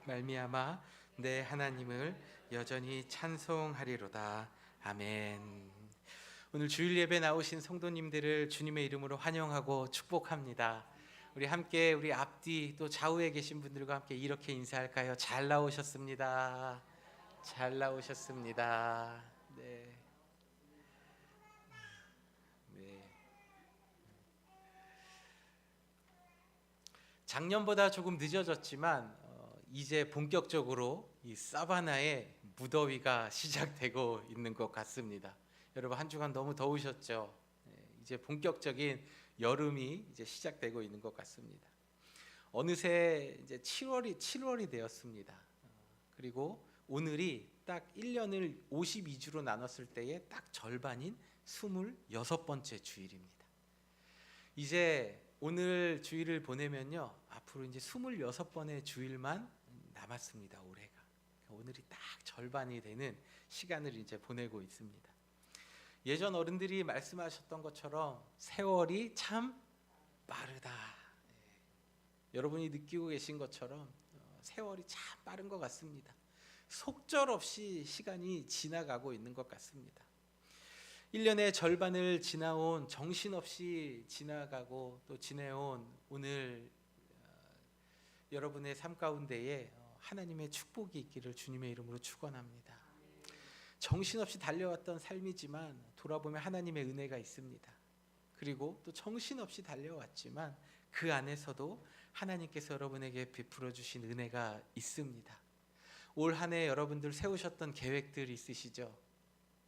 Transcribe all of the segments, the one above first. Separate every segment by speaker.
Speaker 1: 말미암아 내 하나님을 여전히 찬송하리로다. 아멘. 오늘 주일 예배 나오신 성도님들을 주님의 이름으로 환영하고 축복합니다. 우리 함께 우리 앞뒤 또 좌우에 계신 분들과 함께 이렇게 인사할까요? 잘 나오셨습니다. 잘 나오셨습니다. 네. 네. 작년보다 조금 늦어졌지만 이제 본격적으로 이 사바나의 무더위가 시작되고 있는 것 같습니다. 여러분 한 주간 너무 더우셨죠? 이제 본격적인 여름이 이제 시작되고 있는 것 같습니다. 어느새 이제 7월이 되었습니다. 그리고 오늘이 딱 1년을 52주로 나눴을 때에 딱 절반인 26번째 주일입니다. 이제 오늘 주일을 보내면요, 앞으로 이제 26번의 주일만 남았습니다. 올해가. 오늘이 딱 절반이 되는 시간을 이제 보내고 있습니다. 예전 어른들이 말씀하셨던 것처럼 세월이 참 빠르다. 여러분이 느끼고 계신 것처럼 세월이 참 빠른 것 같습니다. 속절없이 시간이 지나가고 있는 것 같습니다. 1년의 절반을 지나온, 정신없이 지나가고 또 지내온 오늘 여러분의 삶 가운데에 하나님의 축복이 있기를 주님의 이름으로 축원합니다. 정신없이 달려왔던 삶이지만 돌아보면 하나님의 은혜가 있습니다. 그리고 또 정신없이 달려왔지만 그 안에서도 하나님께서 여러분에게 베풀어 주신 은혜가 있습니다. 올 한 해 여러분들 세우셨던 계획들 있으시죠?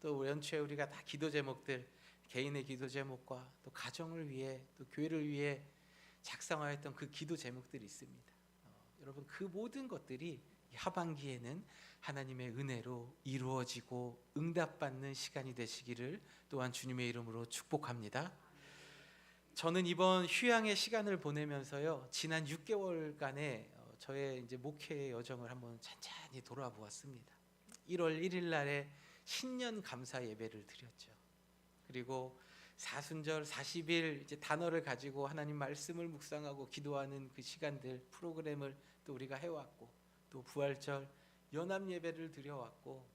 Speaker 1: 또 연초에 우리가 다 기도 제목들, 개인의 기도 제목과 또 가정을 위해 또 교회를 위해 작성하였던 그 기도 제목들이 있습니다. 여러분 그 모든 것들이 하반기에는 하나님의 은혜로 이루어지고 응답받는 시간이 되시기를 또한 주님의 이름으로 축복합니다. 저는 이번 휴양의 시간을 보내면서요, 지난 6개월간의 저의 이제 목회의 여정을 한번 찬찬히 돌아보았습니다. 1월 1일 날에 신년 감사 예배를 드렸죠. 그리고 사순절 40일 이제 단어를 가지고 하나님 말씀을 묵상하고 기도하는 그 시간들 프로그램을 또 우리가 해왔고, 또 부활절 연합 예배를 드려왔고,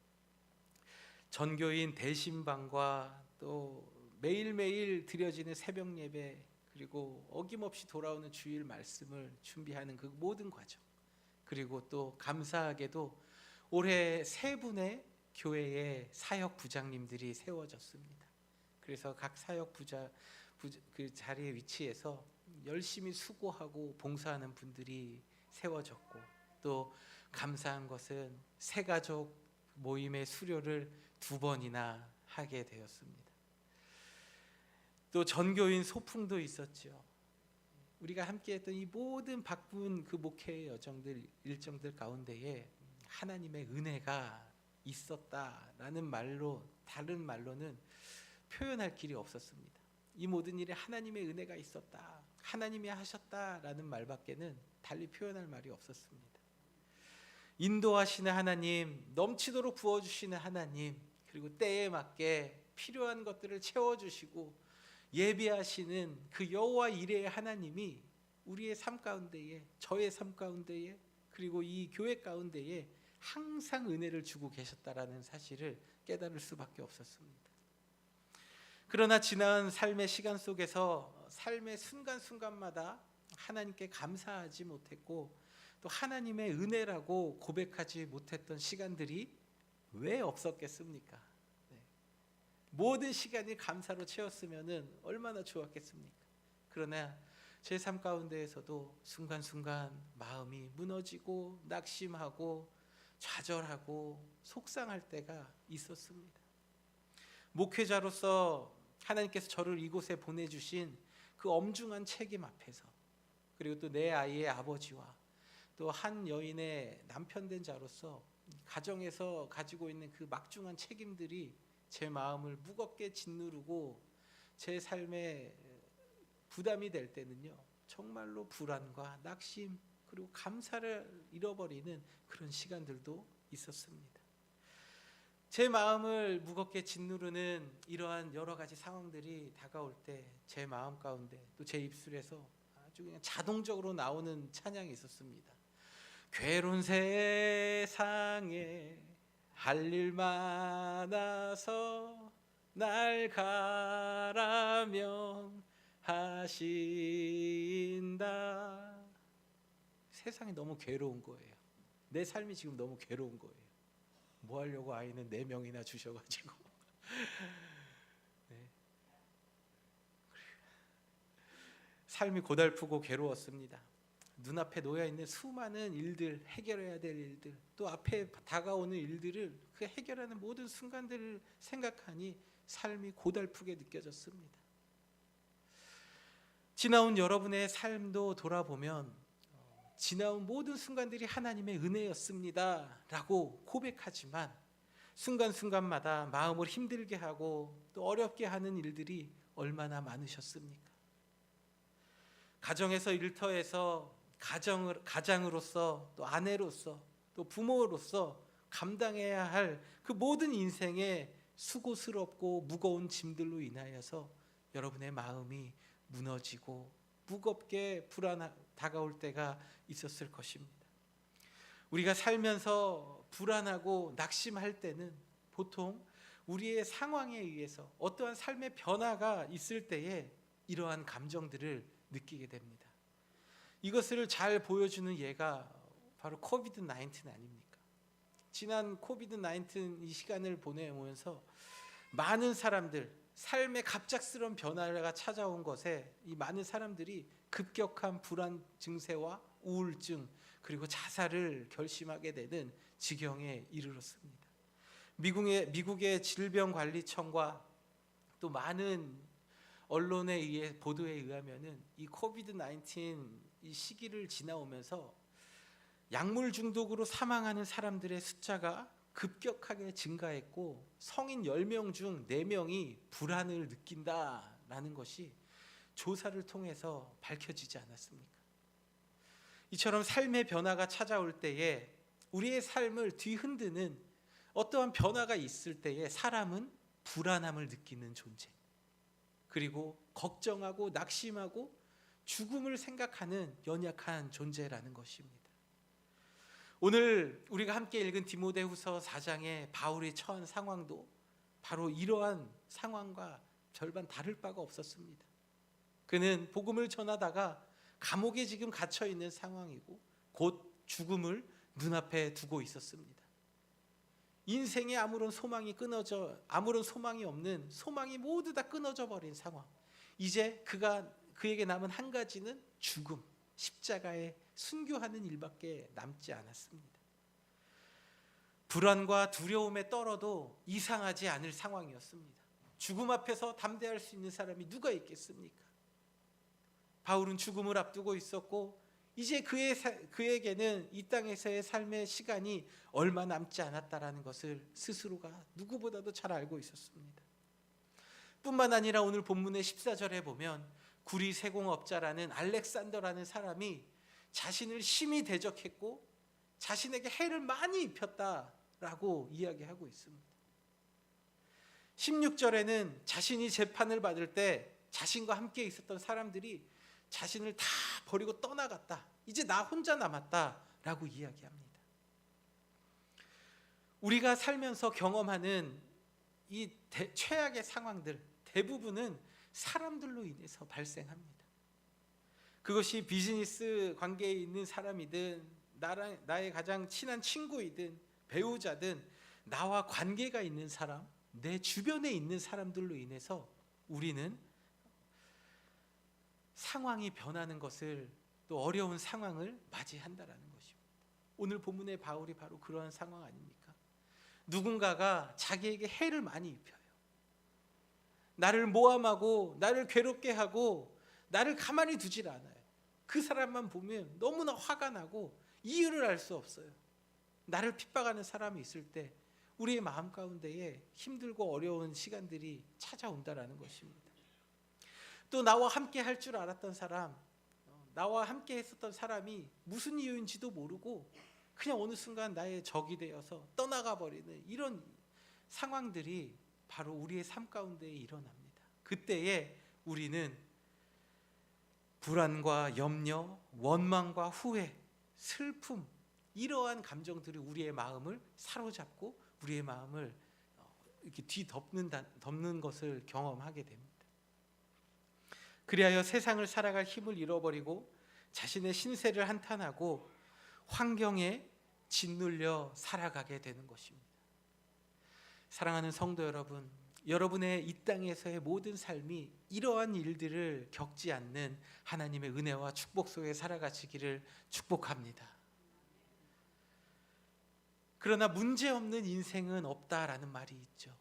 Speaker 1: 전교인 대신방과 또 매일매일 드려지는 새벽 예배, 그리고 어김없이 돌아오는 주일 말씀을 준비하는 그 모든 과정, 그리고 또 감사하게도 올해 3분의 교회의 사역 부장님들이 세워졌습니다. 그래서 각 사역 그 자리에 위치해서 열심히 수고하고 봉사하는 분들이 세워졌고, 또 감사한 것은 새가족 모임의 수료를 2번이나 하게 되었습니다. 또 전교인 소풍도 있었죠. 우리가 함께했던 이 모든 바쁜 그 목회의 여정들, 일정들 가운데에 하나님의 은혜가 있었다라는 말로, 다른 말로는 표현할 길이 없었습니다. 이 모든 일에 하나님의 은혜가 있었다, 하나님이 하셨다라는 말밖에는 달리 표현할 말이 없었습니다. 인도하시는 하나님, 넘치도록 부어주시는 하나님, 그리고 때에 맞게 필요한 것들을 채워주시고 예비하시는 그 여호와 이레의 하나님이 우리의 삶 가운데에, 저의 삶 가운데에, 그리고 이 교회 가운데에 항상 은혜를 주고 계셨다라는 사실을 깨달을 수밖에 없었습니다. 그러나 지난 삶의 시간 속에서 삶의 순간순간마다 하나님께 감사하지 못했고, 또 하나님의 은혜라고 고백하지 못했던 시간들이 왜 없었겠습니까? 모든 시간이 감사로 채웠으면 얼마나 좋았겠습니까? 그러나 제 삶 가운데에서도 순간순간 마음이 무너지고 낙심하고 좌절하고 속상할 때가 있었습니다. 목회자로서 하나님께서 저를 이곳에 보내주신 그 엄중한 책임 앞에서, 그리고 또 내 아이의 아버지와 또 한 여인의 남편 된 자로서 가정에서 가지고 있는 그 막중한 책임들이 제 마음을 무겁게 짓누르고 제 삶에 부담이 될 때는요, 정말로 불안과 낙심, 그리고 감사를 잃어버리는 그런 시간들도 있었습니다. 제 마음을 무겁게 짓누르는 이러한 여러 가지 상황들이 다가올 때 제 마음 가운데 또 제 입술에서 아주 그냥 자동적으로 나오는 찬양이 있었습니다. 괴로운 세상에 할 일 많아서 날 가라면 하신다. 세상이 너무 괴로운 거예요. 내 삶이 지금 너무 괴로운 거예요. 뭐 하려고 아이는 4명이나 주셔가지고 네. 삶이 고달프고 괴로웠습니다. 눈앞에 놓여있는 수많은 일들, 해결해야 될 일들, 또 앞에 다가오는 일들을 그 해결하는 모든 순간들을 생각하니 삶이 고달프게 느껴졌습니다. 지나온 여러분의 삶도 돌아보면 지나온 모든 순간들이 하나님의 은혜였습니다 라고 고백하지만 순간순간마다 마음을 힘들게 하고 또 어렵게 하는 일들이 얼마나 많으셨습니까? 가정에서 일터에서 가장으로서 또 아내로서 또 부모로서 감당해야 할 그 모든 인생의 수고스럽고 무거운 짐들로 인하여서 여러분의 마음이 무너지고 무겁게 다가올 때가 있었을 것입니다. 우리가 살면서 불안하고 낙심할 때는 보통 우리의 상황에 의해서 어떠한 삶의 변화가 있을 때에 이러한 감정들을 느끼게 됩니다. 이것을 잘 보여주는 예가 바로 코비드 19 아닙니까? 지난 코비드 19 이 시간을 보내면서 많은 사람들, 삶의 갑작스러운 변화가 찾아온 것에 이 많은 사람들이 급격한 불안 증세와 우울증 그리고 자살을 결심하게 되는 지경에 이르렀습니다. 미국의 질병관리청과 또 많은 언론에 의해 보도에 의하면은 이 코비드 19 이 시기를 지나오면서 약물 중독으로 사망하는 사람들의 숫자가 급격하게 증가했고 성인 10명 중 4명이 불안을 느낀다라는 것이 조사를 통해서 밝혀지지 않았습니까? 이처럼 삶의 변화가 찾아올 때에 우리의 삶을 뒤흔드는 어떠한 변화가 있을 때에 사람은 불안함을 느끼는 존재, 그리고 걱정하고 낙심하고 죽음을 생각하는 연약한 존재라는 것입니다. 오늘 우리가 함께 읽은 디모데후서 4장의 바울이 처한 상황도 바로 이러한 상황과 별반 다를 바가 없었습니다. 그는 복음을 전하다가 감옥에 지금 갇혀 있는 상황이고 곧 죽음을 눈앞에 두고 있었습니다. 인생에 아무런 소망이 없는 소망이 모두 다 끊어져 버린 상황. 이제 그에게 남은 한 가지는 죽음, 십자가에 순교하는 일밖에 남지 않았습니다. 불안과 두려움에 떨어도 이상하지 않을 상황이었습니다. 죽음 앞에서 담대할 수 있는 사람이 누가 있겠습니까? 바울은 죽음을 앞두고 있었고 이제 그에게는 이 땅에서의 삶의 시간이 얼마 남지 않았다라는 것을 스스로가 누구보다도 잘 알고 있었습니다. 뿐만 아니라 오늘 본문의 14절에 보면 구리 세공업자라는 알렉산더라는 사람이 자신을 심히 대적했고 자신에게 해를 많이 입혔다라고 이야기하고 있습니다. 16절에는 자신이 재판을 받을 때 자신과 함께 있었던 사람들이 자신을 다 버리고 떠나갔다. 이제 나 혼자 남았다라고 이야기합니다. 우리가 살면서 경험하는 이 최악의 상황들 대부분은 사람들로 인해서 발생합니다. 그것이 비즈니스 관계에 있는 사람이든 나의 가장 친한 친구이든 배우자든 나와 관계가 있는 사람, 내 주변에 있는 사람들로 인해서 우리는 상황이 변하는 것을 또 어려운 상황을 맞이한다라는 것입니다. 오늘 본문의 바울이 바로 그러한 상황 아닙니까? 누군가가 자기에게 해를 많이 입혀요. 나를 모함하고 나를 괴롭게 하고 나를 가만히 두질 않아요. 그 사람만 보면 너무나 화가 나고 이유를 알 수 없어요. 나를 핍박하는 사람이 있을 때 우리의 마음 가운데에 힘들고 어려운 시간들이 찾아온다라는 것입니다. 또 나와 함께 할 줄 알았던 사람, 나와 함께 했었던 사람이 무슨 이유인지도 모르고 그냥 어느 순간 나의 적이 되어서 떠나가 버리는 이런 상황들이 바로 우리의 삶 가운데 일어납니다. 그때에 우리는 불안과 염려, 원망과 후회, 슬픔, 이러한 감정들이 우리의 마음을 사로잡고 우리의 마음을 이렇게 덮는 것을 경험하게 됩니다. 그리하여 세상을 살아갈 힘을 잃어버리고 자신의 신세를 한탄하고 환경에 짓눌려 살아가게 되는 것입니다. 사랑하는 성도 여러분, 여러분의 이 땅에서의 모든 삶이 이러한 일들을 겪지 않는 하나님의 은혜와 축복 속에 살아가시기를 축복합니다. 그러나 문제 없는 인생은 없다라는 말이 있죠.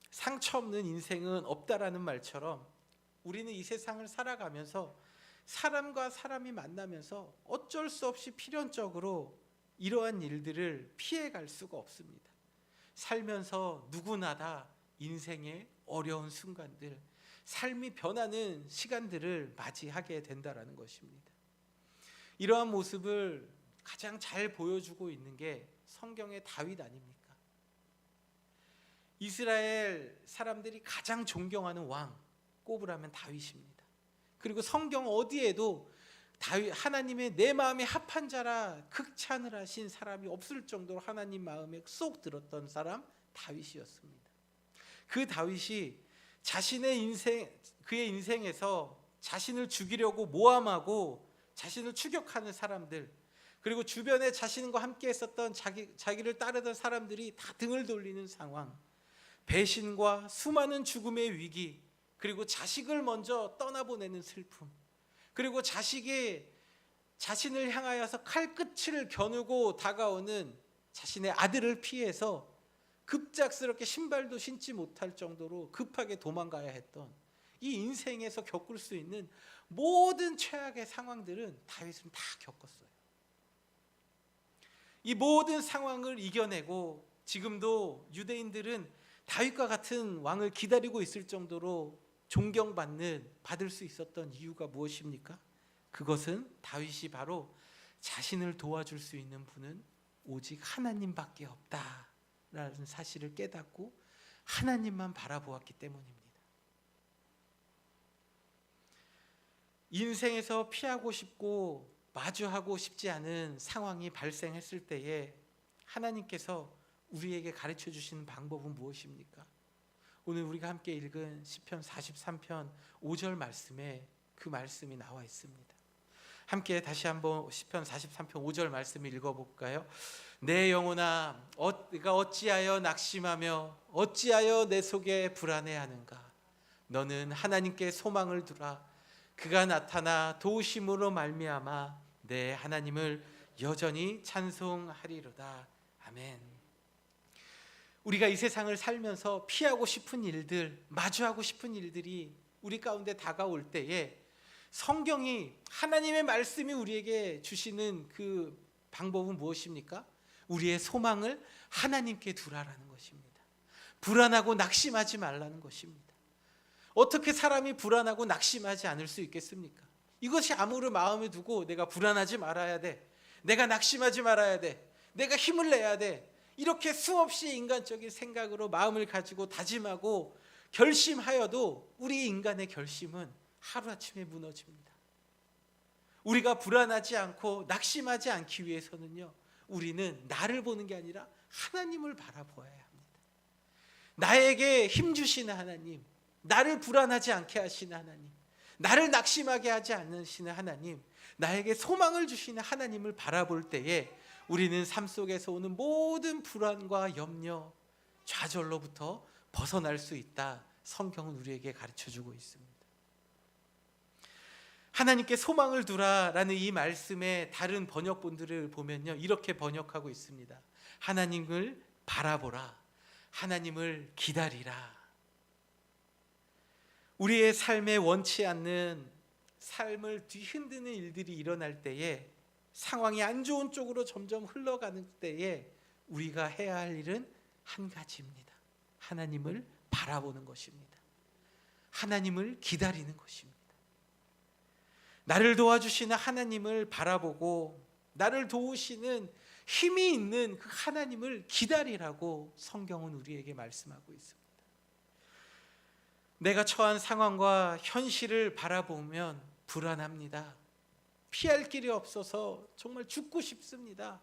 Speaker 1: 상처 없는 인생은 없다라는 말처럼 우리는 이 세상을 살아가면서 사람과 사람이 만나면서 어쩔 수 없이 필연적으로 이러한 일들을 피해갈 수가 없습니다. 살면서 누구나 다 인생의 어려운 순간들, 삶이 변하는 시간들을 맞이하게 된다라는 것입니다. 이러한 모습을 가장 잘 보여주고 있는 게 성경의 다윗 아닙니까? 이스라엘 사람들이 가장 존경하는 왕 꼽으라면 다윗입니다. 그리고 성경 어디에도 다윗, 하나님의 내 마음에 합한 자라 극찬을 하신 사람이 없을 정도로 하나님 마음에 쏙 들었던 사람 다윗이었습니다. 그 다윗이 그의 인생에서 자신을 죽이려고 모함하고 자신을 추격하는 사람들, 그리고 주변에 자신과 함께 했었던 자기를 따르던 사람들이 다 등을 돌리는 상황, 배신과 수많은 죽음의 위기, 그리고 자식을 먼저 떠나보내는 슬픔, 그리고 자신을 향하여서 칼끝을 겨누고 다가오는 자신의 아들을 피해서 급작스럽게 신발도 신지 못할 정도로 급하게 도망가야 했던 이 인생에서 겪을 수 있는 모든 최악의 상황들은 다윗은 다 겪었어요. 이 모든 상황을 이겨내고 지금도 유대인들은 다윗과 같은 왕을 기다리고 있을 정도로 받을 수 있었던 이유가 무엇입니까? 그것은 다윗이 바로 자신을 도와줄 수 있는 분은 오직 하나님밖에 없다라는 사실을 깨닫고 하나님만 바라보았기 때문입니다. 인생에서 피하고 싶고 마주하고 싶지 않은 상황이 발생했을 때에 하나님께서 우리에게 가르쳐 주시는 방법은 무엇입니까? 오늘 우리가 함께 읽은 시편 43편 5절 말씀에 그 말씀이 나와 있습니다. 함께 다시 한번 시편 43편 5절 말씀을 읽어볼까요? 내 영혼아, 네가 어찌하여 낙심하며 어찌하여 내 속에 불안해하는가? 너는 하나님께 소망을 두라. 그가 나타나 도우심으로 말미암아 내 하나님을 여전히 찬송하리로다. 아멘. 우리가 이 세상을 살면서 피하고 싶은 일들, 마주하고 싶은 일들이 우리 가운데 다가올 때에 성경이, 하나님의 말씀이 우리에게 주시는 그 방법은 무엇입니까? 우리의 소망을 하나님께 두라라는 것입니다. 불안하고 낙심하지 말라는 것입니다. 어떻게 사람이 불안하고 낙심하지 않을 수 있겠습니까? 이것이 아무를 마음에 두고 내가 불안하지 말아야 돼, 내가 낙심하지 말아야 돼, 내가 힘을 내야 돼, 이렇게 수없이 인간적인 생각으로 마음을 가지고 다짐하고 결심하여도 우리 인간의 결심은 하루아침에 무너집니다. 우리가 불안하지 않고 낙심하지 않기 위해서는요, 우리는 나를 보는 게 아니라 하나님을 바라보아야 합니다. 나에게 힘 주시는 하나님, 나를 불안하지 않게 하시는 하나님, 나를 낙심하게 하지 않으시는 하나님, 나에게 소망을 주시는 하나님을 바라볼 때에 우리는 삶 속에서 오는 모든 불안과 염려, 좌절로부터 벗어날 수 있다. 성경은 우리에게 가르쳐주고 있습니다. 하나님께 소망을 두라라는 이 말씀의 다른 번역본들을 보면요, 이렇게 번역하고 있습니다. 하나님을 바라보라, 하나님을 기다리라. 우리의 삶에 원치 않는 삶을 뒤흔드는 일들이 일어날 때에, 상황이 안 좋은 쪽으로 점점 흘러가는 때에 우리가 해야 할 일은 한 가지입니다. 하나님을 바라보는 것입니다. 하나님을 기다리는 것입니다. 나를 도와주시는 하나님을 바라보고 나를 도우시는 힘이 있는 그 하나님을 기다리라고 성경은 우리에게 말씀하고 있습니다. 내가 처한 상황과 현실을 바라보면 불안합니다. 피할 길이 없어서 정말 죽고 싶습니다.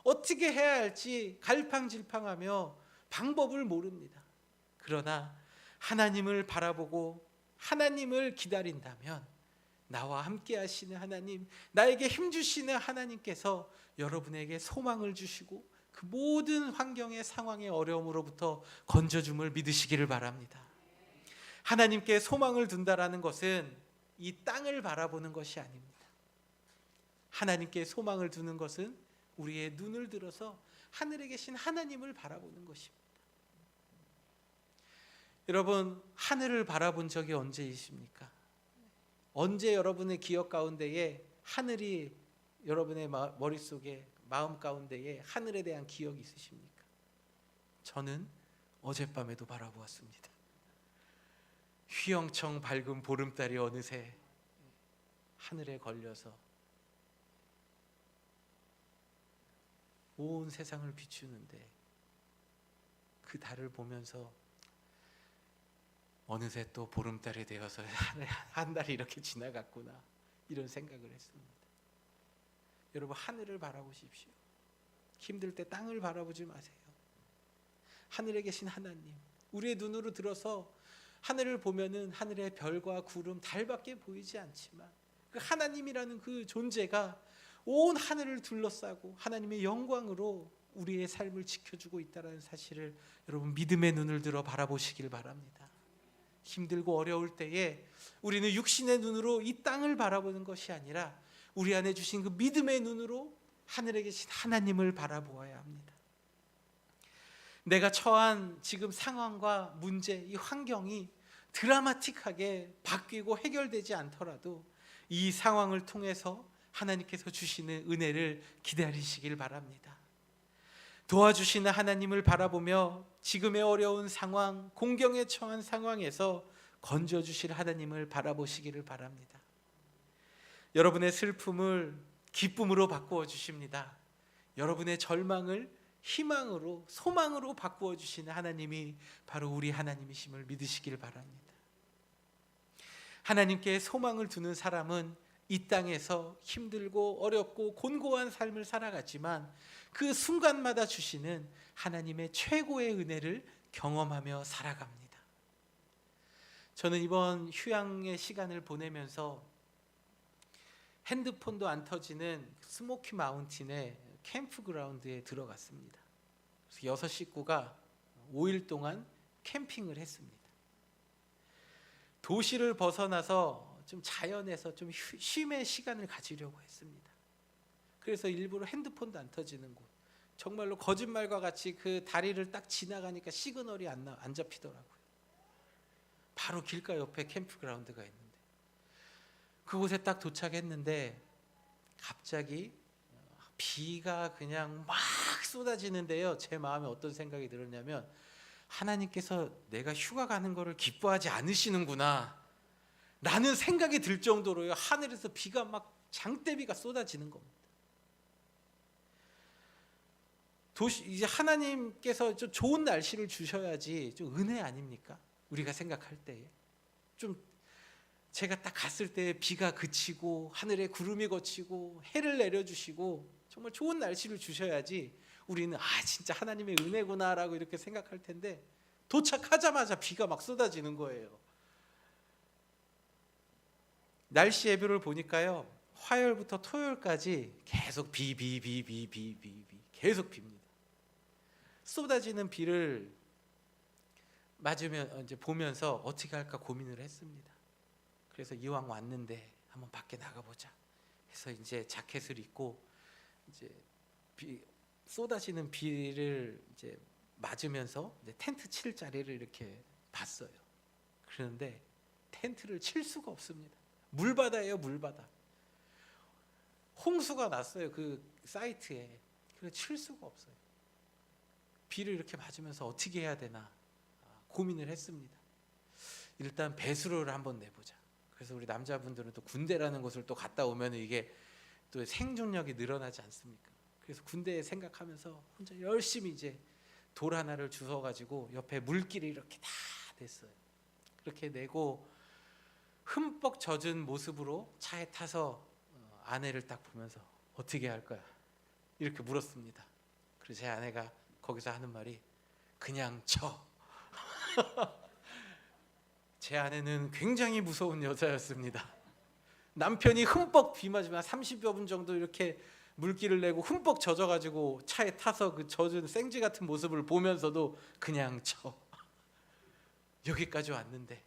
Speaker 1: 어떻게 해야 할지 갈팡질팡하며 방법을 모릅니다. 그러나 하나님을 바라보고 하나님을 기다린다면 나와 함께 하시는 하나님, 나에게 힘 주시는 하나님께서 여러분에게 소망을 주시고 그 모든 환경의 상황의 어려움으로부터 건져줌을 믿으시기를 바랍니다. 하나님께 소망을 둔다라는 것은 이 땅을 바라보는 것이 아닙니다. 하나님께 소망을 두는 것은 우리의 눈을 들어서 하늘에 계신 하나님을 바라보는 것입니다. 여러분, 하늘을 바라본 적이 언제이십니까? 언제 여러분의 기억 가운데에 하늘이 여러분의 머릿속에 마음 가운데에 하늘에 대한 기억이 있으십니까? 저는 어젯밤에도 바라보았습니다. 휘영청 밝은 보름달이 어느새 하늘에 걸려서 온 세상을 비추는데 그 달을 보면서 어느새 또 보름달이 되어서 한 달이 이렇게 지나갔구나, 이런 생각을 했습니다. 여러분, 하늘을 바라보십시오. 힘들 때 땅을 바라보지 마세요. 하늘에 계신 하나님, 우리의 눈으로 들어서 하늘을 보면은 하늘의 별과 구름, 달밖에 보이지 않지만 그 하나님이라는 그 존재가 온 하늘을 둘러싸고 하나님의 영광으로 우리의 삶을 지켜주고 있다는 사실을 여러분 믿음의 눈을 들어 바라보시길 바랍니다. 힘들고 어려울 때에 우리는 육신의 눈으로 이 땅을 바라보는 것이 아니라 우리 안에 주신 그 믿음의 눈으로 하늘에 계신 하나님을 바라보아야 합니다. 내가 처한 지금 상황과 문제, 이 환경이 드라마틱하게 바뀌고 해결되지 않더라도 이 상황을 통해서 하나님께서 주시는 은혜를 기다리시길 바랍니다. 도와주시는 하나님을 바라보며 지금의 어려운 상황, 공경에 처한 상황에서 건져주실 하나님을 바라보시기를 바랍니다. 여러분의 슬픔을 기쁨으로 바꾸어 주십니다. 여러분의 절망을 희망으로, 소망으로 바꾸어 주시는 하나님이 바로 우리 하나님이심을 믿으시길 바랍니다. 하나님께 소망을 두는 사람은 이 땅에서 힘들고 어렵고 곤고한 삶을 살아갔지만 그 순간마다 주시는 하나님의 최고의 은혜를 경험하며 살아갑니다. 저는 이번 휴양의 시간을 보내면서 핸드폰도 안 터지는 스모키 마운틴의 캠프그라운드에 들어갔습니다. 그래서 6 식구가 5일 동안 캠핑을 했습니다. 도시를 벗어나서 좀 자연에서 좀 쉼의 시간을 가지려고 했습니다. 그래서 일부러 핸드폰도 안 터지는 곳, 정말로 거짓말과 같이 그 다리를 딱 지나가니까 시그널이 안 잡히더라고요. 바로 길가 옆에 캠프그라운드가 있는데 그곳에 딱 도착했는데 갑자기 비가 그냥 막 쏟아지는데요. 제 마음에 어떤 생각이 들었냐면 하나님께서 내가 휴가 가는 거를 기뻐하지 않으시는구나 라는 생각이 들 정도로요, 하늘에서 비가 막 장대비가 쏟아지는 겁니다. 이제 하나님께서 좀 좋은 날씨를 주셔야지 좀 은혜 아닙니까? 우리가 생각할 때에 좀 제가 딱 갔을 때 비가 그치고 하늘에 구름이 걷히고 해를 내려주시고 정말 좋은 날씨를 주셔야지 우리는 진짜 하나님의 은혜구나라고 이렇게 생각할 텐데 도착하자마자 비가 막 쏟아지는 거예요. 날씨 예보를 보니까요, 화요일부터 토요일까지 계속 비 계속 빕니다. 쏟아지는 비를 맞으면 이제 보면서 어떻게 할까 고민을 했습니다. 그래서 이왕 왔는데 한번 밖에 나가보자 해서 이제 자켓을 입고 이제 쏟아지는 비를 이제 맞으면서 이제 텐트 칠 자리를 이렇게 봤어요. 그런데 텐트를 칠 수가 없습니다. 물바다예요, 물바다. 홍수가 났어요, 그 사이트에. 그래서 칠 수가 없어요. 비를 이렇게 맞으면서 어떻게 해야 되나 고민을 했습니다. 일단 배수로를 한번 내보자. 그래서 우리 남자분들은 또 군대라는 곳을 또 갔다 오면 이게 또 생존력이 늘어나지 않습니까? 그래서 군대 생각하면서 혼자 열심히 이제 돌 하나를 주워가지고 옆에 물길이 이렇게 다 됐어요. 그렇게 내고 흠뻑 젖은 모습으로 차에 타서 아내를 딱 보면서 어떻게 할 거야? 이렇게 물었습니다. 그래서 제 아내가 거기서 하는 말이 그냥 쳐. 제 아내는 굉장히 무서운 여자였습니다. 남편이 흠뻑 비 맞으면 30여 분 정도 이렇게 물기를 내고 흠뻑 젖어가지고 차에 타서 그 젖은 생쥐 같은 모습을 보면서도 그냥 쳐. 여기까지 왔는데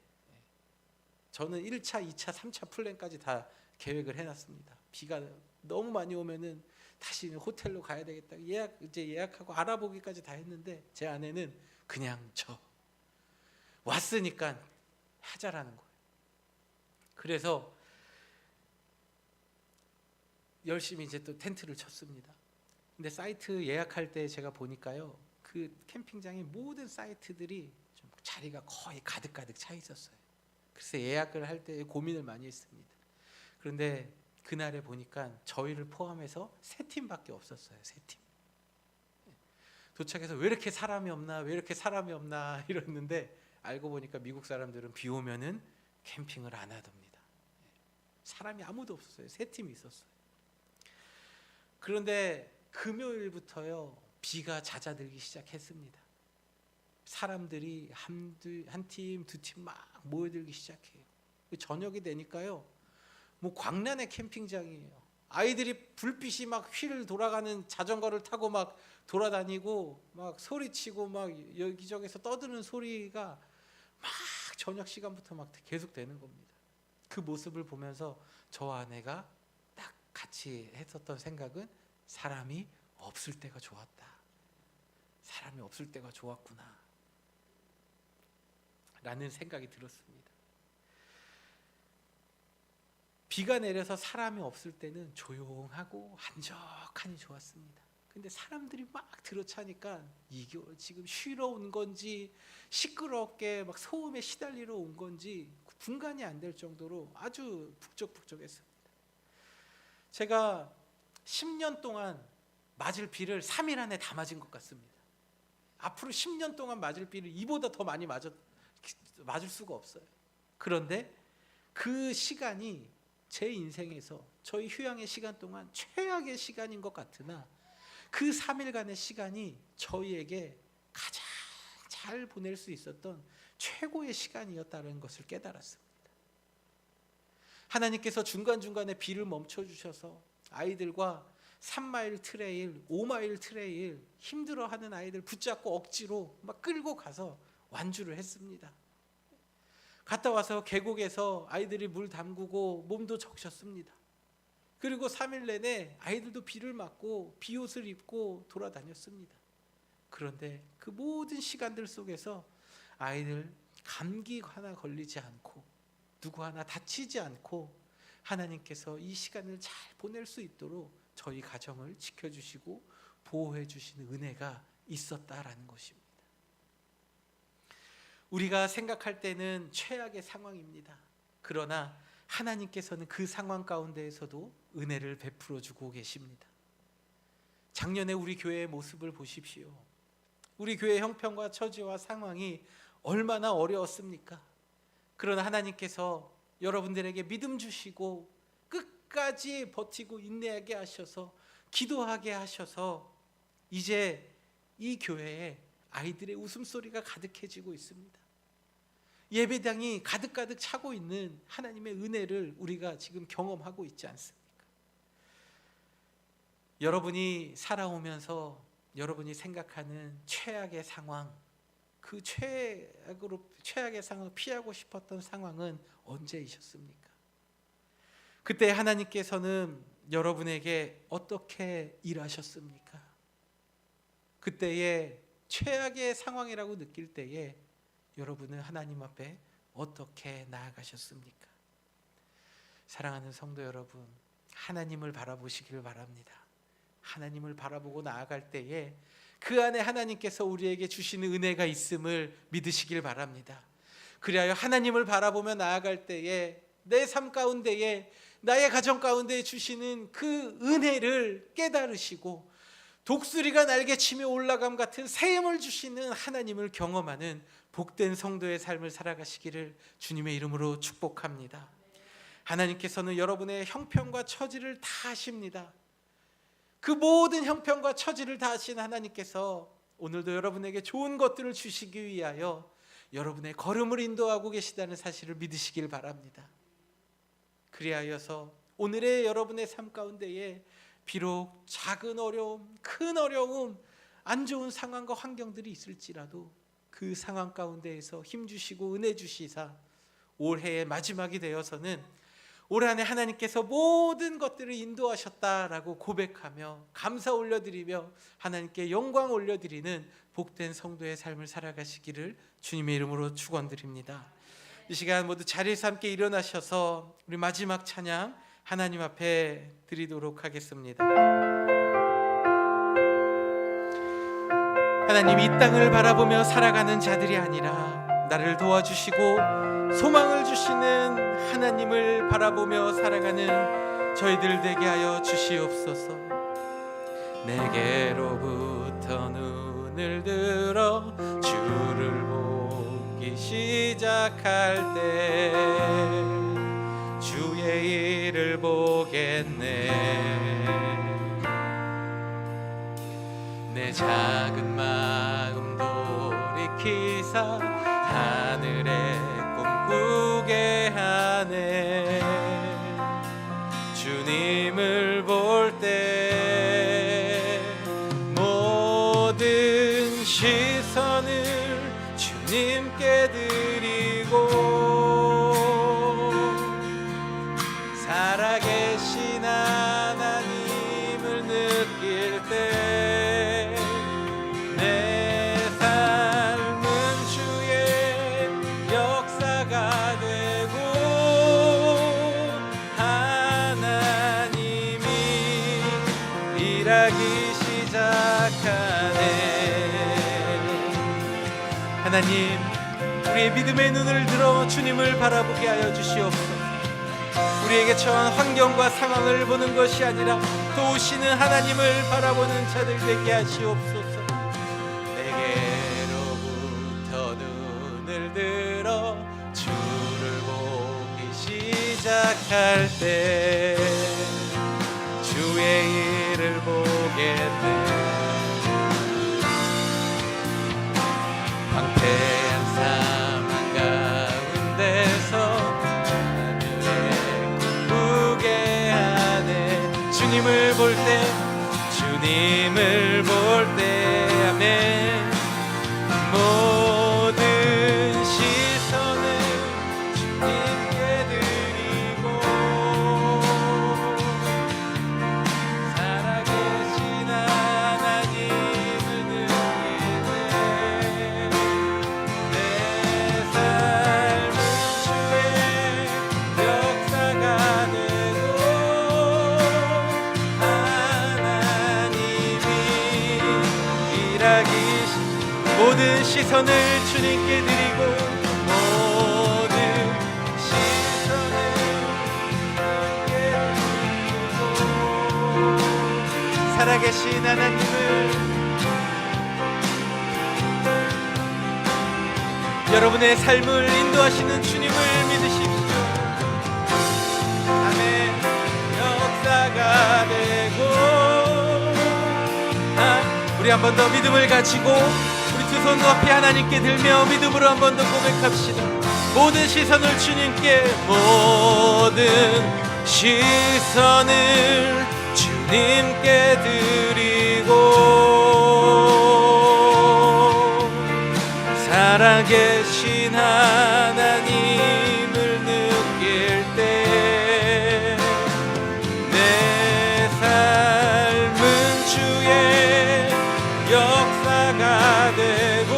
Speaker 1: 저는 1차, 2차, 3차 플랜까지 다 계획을 해놨습니다. 비가 너무 많이 오면은 다시 호텔로 가야 되겠다. 이제 예약하고 알아보기까지 다 했는데 제 아내는 그냥 쳐. 왔으니까 하자라는 거예요. 그래서 열심히 이제 또 텐트를 쳤습니다. 근데 사이트 예약할 때 제가 보니까요, 그 캠핑장의 모든 사이트들이 좀 자리가 거의 가득 차 있었어요. 그래서 예약을 할 때 고민을 많이 했습니다. 그런데 그날에 보니까 저희를 포함해서 3팀밖에 없었어요. 3팀. 도착해서 왜 이렇게 사람이 없나 이랬는데 알고 보니까 미국 사람들은 비 오면은 캠핑을 안 하답니다. 사람이 아무도 없었어요. 3팀이 있었어요. 그런데 금요일부터요, 비가 잦아들기 시작했습니다. 사람들이 한 팀, 2팀 막 모여들기 시작해요. 저녁이 되니까요, 뭐 광란의 캠핑장이에요. 아이들이 불빛이 막 휠 돌아가는 자전거를 타고 막 돌아다니고 막 소리치고 막 여기저기서 떠드는 소리가 막 저녁 시간부터 막 계속 되는 겁니다. 그 모습을 보면서 저와 아내가 딱 같이 했었던 생각은 사람이 없을 때가 좋았다. 사람이 없을 때가 좋았구나. 라는 생각이 들었습니다. 비가 내려서 사람이 없을 때는 조용하고 한적하니 좋았습니다. 근데 사람들이 막 들어차니까 이게 지금 쉬러 온 건지 시끄럽게 막 소음에 시달리러 온 건지 분간이 안 될 정도로 아주 북적북적했습니다. 제가 10년 동안 맞을 비를 3일 안에 다 맞은 것 같습니다. 앞으로 10년 동안 맞을 비를 이보다 더 많이 맞을 수가 없어요. 그런데 그 시간이 제 인생에서 저희 휴양의 시간 동안 최악의 시간인 것 같으나 그 3일간의 시간이 저희에게 가장 잘 보낼 수 있었던 최고의 시간이었다는 것을 깨달았습니다. 하나님께서 중간중간에 비를 멈춰주셔서 아이들과 3마일 트레일, 5마일 트레일 힘들어하는 아이들 붙잡고 억지로 막 끌고 가서 완주를 했습니다. 갔다 와서 계곡에서 아이들이 물 담그고 몸도 적셨습니다. 그리고 3일 내내 아이들도 비를 맞고 비옷을 입고 돌아다녔습니다. 그런데 그 모든 시간들 속에서 아이들 감기 하나 걸리지 않고 누구 하나 다치지 않고 하나님께서 이 시간을 잘 보낼 수 있도록 저희 가정을 지켜주시고 보호해 주시는 은혜가 있었다라는 것입니다. 우리가 생각할 때는 최악의 상황입니다. 그러나 하나님께서는 그 상황 가운데에서도 은혜를 베풀어 주고 계십니다. 작년에 우리 교회의 모습을 보십시오. 우리 교회 형편과 처지와 상황이 얼마나 어려웠습니까? 그러나 하나님께서 여러분들에게 믿음 주시고 끝까지 버티고 인내하게 하셔서 기도하게 하셔서 이제 이 교회에 아이들의 웃음소리가 가득해지고 있습니다. 예배당이 가득 차고 있는 하나님의 은혜를 우리가 지금 경험하고 있지 않습니까? 여러분이 살아오면서 여러분이 생각하는 최악의 상황, 그 최악의 상황을 피하고 싶었던 상황은 언제이셨습니까? 그때 하나님께서는 여러분에게 어떻게 일하셨습니까? 그때의 최악의 상황이라고 느낄 때에 여러분은 하나님 앞에 어떻게 나아가셨습니까? 사랑하는 성도 여러분, 하나님을 바라보시길 바랍니다. 하나님을 바라보고 나아갈 때에 그 안에 하나님께서 우리에게 주시는 은혜가 있음을 믿으시길 바랍니다. 그리하여 하나님을 바라보며 나아갈 때에 내 삶 가운데에 나의 가정 가운데 주시는 그 은혜를 깨달으시고 독수리가 날개치며 올라감 같은 새 힘을 주시는 하나님을 경험하는 복된 성도의 삶을 살아가시기를 주님의 이름으로 축복합니다. 하나님께서는 여러분의 형편과 처지를 다 아십니다. 그 모든 형편과 처지를 다 아신 하나님께서 오늘도 여러분에게 좋은 것들을 주시기 위하여 여러분의 걸음을 인도하고 계시다는 사실을 믿으시길 바랍니다. 그리하여서 오늘의 여러분의 삶 가운데에 비록 작은 어려움, 큰 어려움, 안 좋은 상황과 환경들이 있을지라도 그 상황 가운데에서 힘주시고 은혜 주시사 올해의 마지막이 되어서는 올 한해 하나님께서 모든 것들을 인도하셨다라고 고백하며 감사 올려드리며 하나님께 영광 올려드리는 복된 성도의 삶을 살아가시기를 주님의 이름으로 축원드립니다. 이 시간 모두 자리에서 함께 일어나셔서 우리 마지막 찬양 하나님 앞에 드리도록 하겠습니다. 하나님, 이 땅을 바라보며 살아가는 자들이 아니라 나를 도와주시고 소망을 주시는 하나님을 바라보며 살아가는 저희들 되게 하여 주시옵소서. 내게로부터 눈을 들어 주를 보기 시작할 때 주의 일을 보겠네. 내 작은 마음 돌이키사 하늘에 꿈꾸게 하네. 주님을 볼 때 모든 시선을 주님께 드리고 살아계신 하나님을 느낄 때 하나님, 우리의 믿음의 눈을 들어 주님을 바라보게 하여 주시옵소서. 우리에게 처한 환경과 상황을 보는 것이 아니라 도우시는 하나님을 바라보는 자들 되게 하시옵소서. 내게로부터 눈을 들어 주를 보기 시작할 때 주의 일을 보겠네. 황폐한 사망 가운데서 하늘에 꿈꾸게 하네. 주님을 볼 때, 주님을 볼 때, 아멘. 모든 시선을 주님께 드리고 살아계신 하나님을 느끼네. 내 삶은 주의 역사가 되고 하나님이 일하기 모든 시선을 주님께 드리고 모든 시선을 주님께 드리고 살아계신 하나님을 여러분의 삶을 인도하시는 주님을 믿으십시오. 아멘. 역사가 되고 우리 한 번 더 믿음을 가지고 우리 두 손 높이 하나님께 들며 믿음으로 한 번 더 고백합시다. 모든 시선을 주님께, 모든 시선을 주님께 드리고 살아계신 하나님을 느낄 때 내 삶은 주의 역사가 되고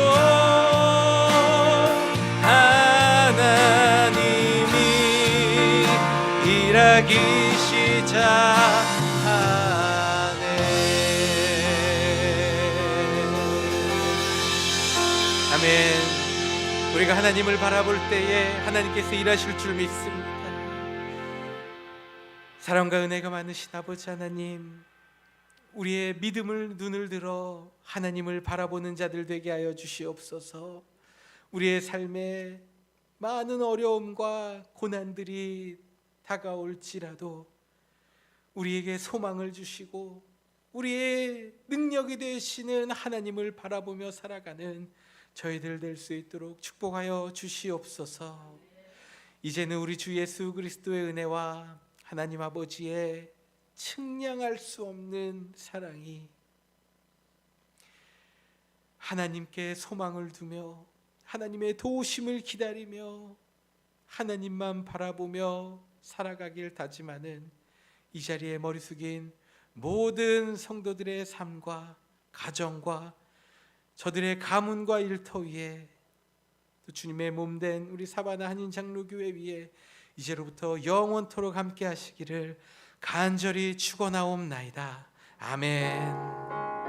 Speaker 1: 하나님이 일하기 시작하네. 아멘. 우리가 하나님을 바라볼 때에 하나님께서 일하실 줄 믿습니다. 사랑과 은혜가 많으신 아버지 하나님, 우리의 믿음을 눈을 들어 하나님을 바라보는 자들 되게 하여 주시옵소서. 우리의 삶에 많은 어려움과 고난들이 다가올지라도 우리에게 소망을 주시고 우리의 능력이 되시는 하나님을 바라보며 살아가는 저희들 될 수 있도록 축복하여 주시옵소서. 이제는 우리 주 예수 그리스도의 은혜와 하나님 아버지의 측량할 수 없는 사랑이, 하나님께 소망을 두며 하나님의 도우심을 기다리며 하나님만 바라보며 살아가길 다짐하는 이 자리에 머리 숙인 모든 성도들의 삶과 가정과 저들의 가문과 일터 위에, 또 주님의 몸된 우리 사바나 한인장로교회 위에 이제로부터 영원토록 함께 하시기를 간절히 축원하옵나이다. 아멘.